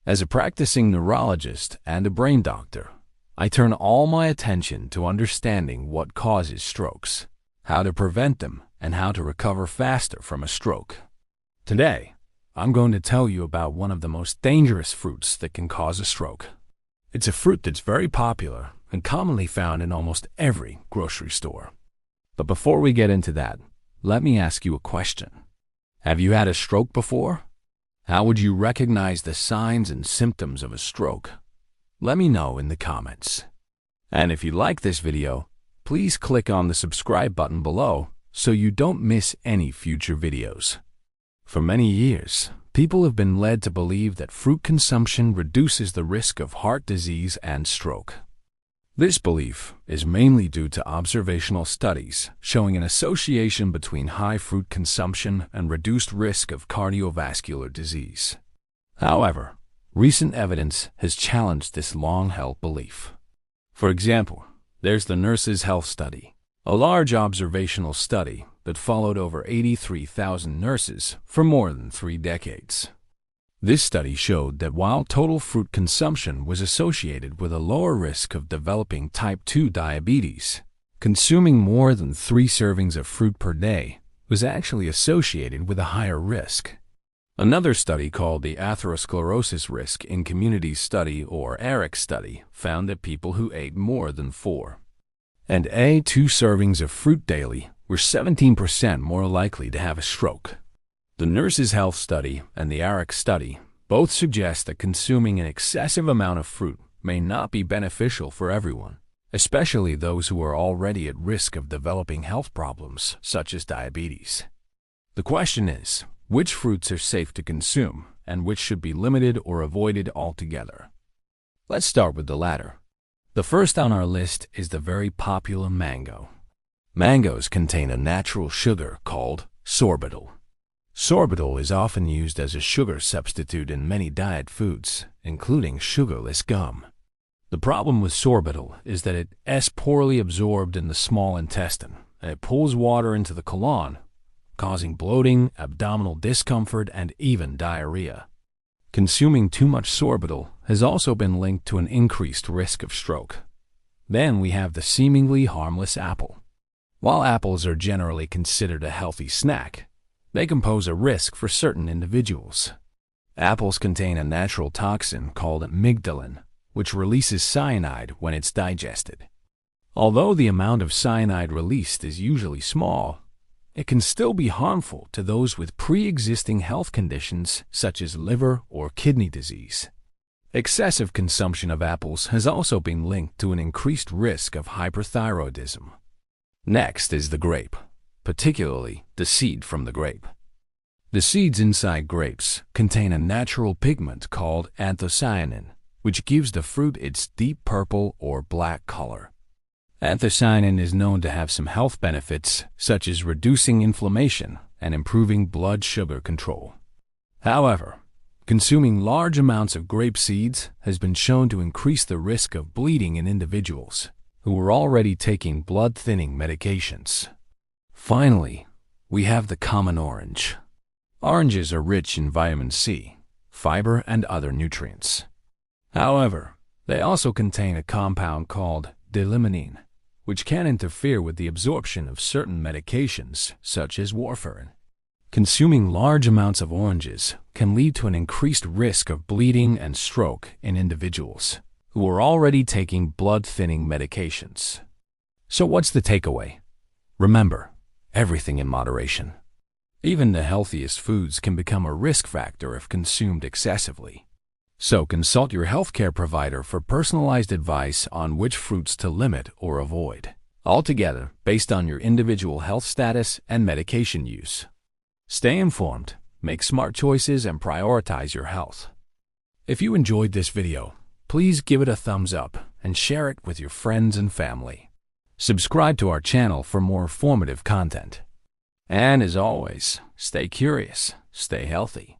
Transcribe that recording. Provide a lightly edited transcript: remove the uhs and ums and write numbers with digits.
As a practicing neurologist and a brain doctor, I turn all my attention to understanding what causes strokes, how to prevent them, and how to recover faster from a stroke. Today, I'm going to tell you about one of the most dangerous fruits that can cause a stroke. It's a fruit that's very popular and commonly found in almost every grocery store. But before we get into that, let me ask you a question. Have you had a stroke before? How would you recognize the signs and symptoms of a stroke? Let me know in the comments. And if you like this video, please click on the subscribe button below so you don't miss any future videos. For many years, people have been led to believe that fruit consumption reduces the risk of heart disease and stroke. This belief is mainly due to observational studies showing an association between high fruit consumption and reduced risk of cardiovascular disease. However, recent evidence has challenged this long-held belief. For example, there's the Nurses' Health Study, a large observational study that followed over 83,000 nurses for more than 3 decades. This study showed that while total fruit consumption was associated with a lower risk of developing type 2 diabetes, consuming more than 3 servings of fruit per day was actually associated with a higher risk. Another study called the Atherosclerosis Risk in Communities Study, or ARIC study, found that people who ate more than 4 and 2 servings of fruit daily were 17% more likely to have a stroke. The Nurses' Health Study and the ARIC study both suggest that consuming an excessive amount of fruit may not be beneficial for everyone, especially those who are already at risk of developing health problems such as diabetes. The question is, which fruits are safe to consume and which should be limited or avoided altogether? Let's start with the latter. The first on our list is the very popular mango. Mangoes contain a natural sugar called sorbitol. Sorbitol is often used as a sugar substitute in many diet foods, including sugarless gum. The problem with sorbitol is that it is poorly absorbed in the small intestine, and it pulls water into the colon, causing bloating, abdominal discomfort, and even diarrhea. Consuming too much sorbitol has also been linked to an increased risk of stroke. Then we have the seemingly harmless apple. While apples are generally considered a healthy snack, they can pose a risk for certain individuals. Apples contain a natural toxin called amygdalin, which releases cyanide when it's digested. Although the amount of cyanide released is usually small, it can still be harmful to those with pre-existing health conditions such as liver or kidney disease. Excessive consumption of apples has also been linked to an increased risk of hyperthyroidism. Next is the grape, particularly the seed from the grape. The seeds inside grapes contain a natural pigment called anthocyanin, which gives the fruit its deep purple or black color. Anthocyanin is known to have some health benefits, such as reducing inflammation and improving blood sugar control. However, consuming large amounts of grape seeds has been shown to increase the risk of bleeding in individuals who are already taking blood-thinning medications. Finally, we have the common orange. Oranges are rich in vitamin C, fiber, and other nutrients. However, they also contain a compound called d-limonene, which can interfere with the absorption of certain medications, such as warfarin. Consuming large amounts of oranges can lead to an increased risk of bleeding and stroke in individuals who are already taking blood-thinning medications. So what's the takeaway? Remember, everything in moderation. Even the healthiest foods can become a risk factor if consumed excessively. So consult your healthcare provider for personalized advice on which fruits to limit or avoid, altogether based on your individual health status and medication use. Stay informed, make smart choices, and prioritize your health. If you enjoyed this video, please give it a thumbs up and share it with your friends and family. Subscribe to our channel for more informative content. And as always, stay curious, stay healthy.